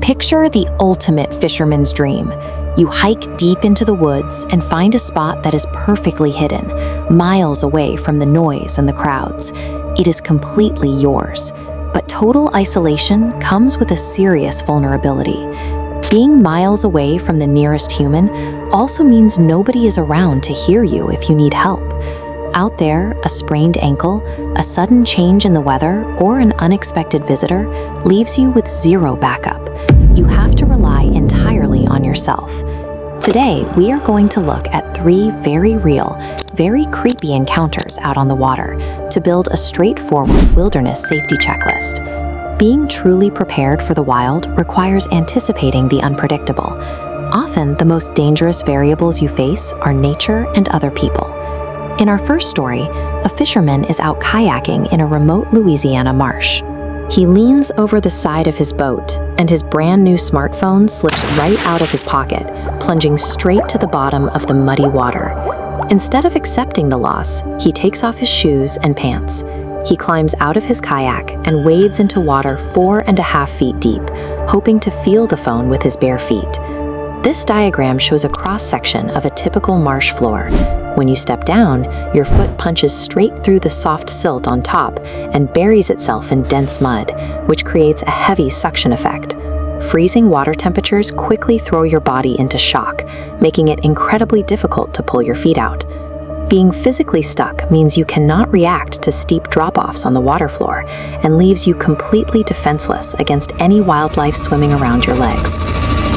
Picture the ultimate fisherman's dream. You hike deep into the woods and find a spot that is perfectly hidden, miles away from the noise and the crowds. It is completely yours. But total isolation comes with a serious vulnerability. Being miles away from the nearest human also means nobody is around to hear you if you need help. Out there, a sprained ankle, a sudden change in the weather, or an unexpected visitor leaves you with zero backup. You have to rely entirely on yourself. Today, we are going to look at 3 very real, very creepy encounters out on the water to build a straightforward wilderness safety checklist. Being truly prepared for the wild requires anticipating the unpredictable. Often, the most dangerous variables you face are nature and other people. In our first story, a fisherman is out kayaking in a remote Louisiana marsh. He leans over the side of his boat, and his brand new smartphone slips right out of his pocket, plunging straight to the bottom of the muddy water. Instead of accepting the loss, he takes off his shoes and pants. He climbs out of his kayak and wades into water 4.5 feet deep, hoping to feel the phone with his bare feet. This diagram shows a cross-section of a typical marsh floor. When you step down, your foot punches straight through the soft silt on top and buries itself in dense mud, which creates a heavy suction effect. Freezing water temperatures quickly throw your body into shock, making it incredibly difficult to pull your feet out. Being physically stuck means you cannot react to steep drop-offs on the water floor and leaves you completely defenseless against any wildlife swimming around your legs.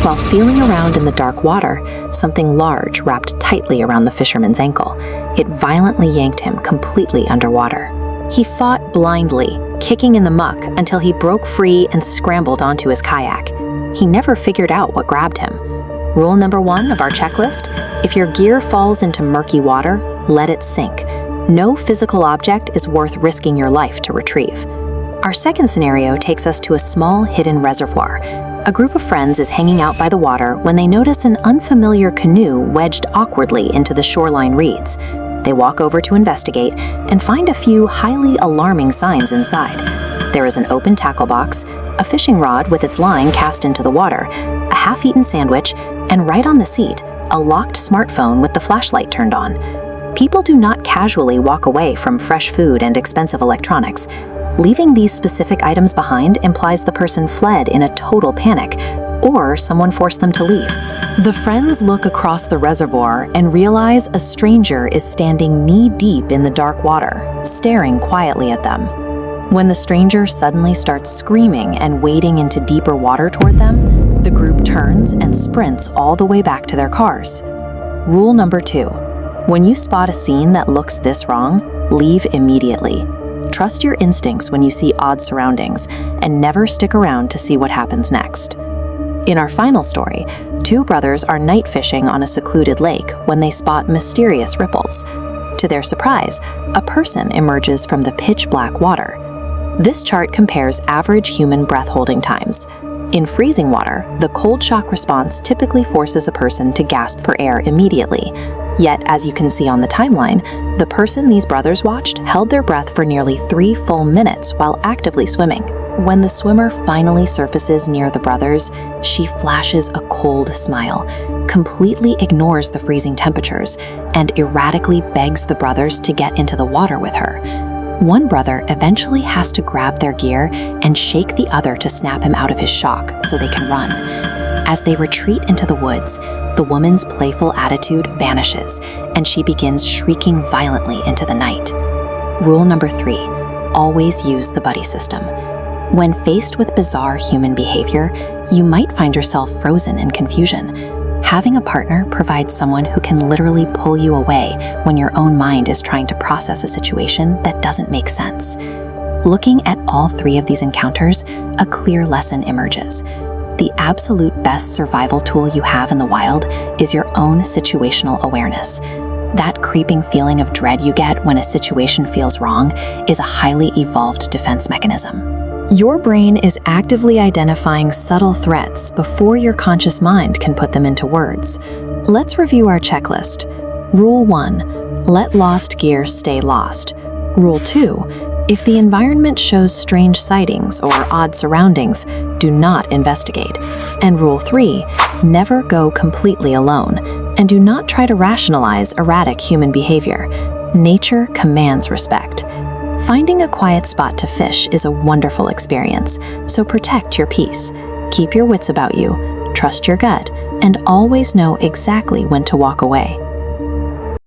While feeling around in the dark water, something large wrapped tightly around the fisherman's ankle. It violently yanked him completely underwater. He fought blindly, kicking in the muck until he broke free and scrambled onto his kayak. He never figured out what grabbed him. Rule number 1 of our checklist: if your gear falls into murky water, let it sink. No physical object is worth risking your life to retrieve. Our second scenario takes us to a small hidden reservoir. A group of friends is hanging out by the water when they notice an unfamiliar canoe wedged awkwardly into the shoreline reeds. They walk over to investigate and find a few highly alarming signs inside. There is an open tackle box, a fishing rod with its line cast into the water, a half-eaten sandwich, and right on the seat, a locked smartphone with the flashlight turned on. People do not casually walk away from fresh food and expensive electronics. Leaving these specific items behind implies the person fled in a total panic, or someone forced them to leave. The friends look across the reservoir and realize a stranger is standing knee-deep in the dark water, staring quietly at them. When the stranger suddenly starts screaming and wading into deeper water toward them, the group turns and sprints all the way back to their cars. Rule number 2: when you spot a scene that looks this wrong, leave immediately. Trust your instincts when you see odd surroundings, and never stick around to see what happens next. In our final story, 2 brothers are night fishing on a secluded lake when they spot mysterious ripples. To their surprise, a person emerges from the pitch-black water. This chart compares average human breath-holding times. In freezing water, the cold shock response typically forces a person to gasp for air immediately. Yet, as you can see on the timeline, the person these brothers watched held their breath for nearly 3 full minutes while actively swimming. When the swimmer finally surfaces near the brothers, she flashes a cold smile, completely ignores the freezing temperatures, and erratically begs the brothers to get into the water with her. One brother eventually has to grab their gear and shake the other to snap him out of his shock so they can run. As they retreat into the woods, the woman's playful attitude vanishes, and she begins shrieking violently into the night. Rule number 3: always use the buddy system. When faced with bizarre human behavior, you might find yourself frozen in confusion. Having a partner provides someone who can literally pull you away when your own mind is trying to process a situation that doesn't make sense. Looking at all 3 of these encounters, a clear lesson emerges. The absolute best survival tool you have in the wild is your own situational awareness. That creeping feeling of dread you get when a situation feels wrong is a highly evolved defense mechanism. Your brain is actively identifying subtle threats before your conscious mind can put them into words. Let's review our checklist. Rule 1: let lost gear stay lost. Rule 2: if the environment shows strange sightings or odd surroundings, do not investigate. And rule 3, never go completely alone, and do not try to rationalize erratic human behavior. Nature commands respect. Finding a quiet spot to fish is a wonderful experience, so protect your peace. Keep your wits about you, trust your gut, and always know exactly when to walk away.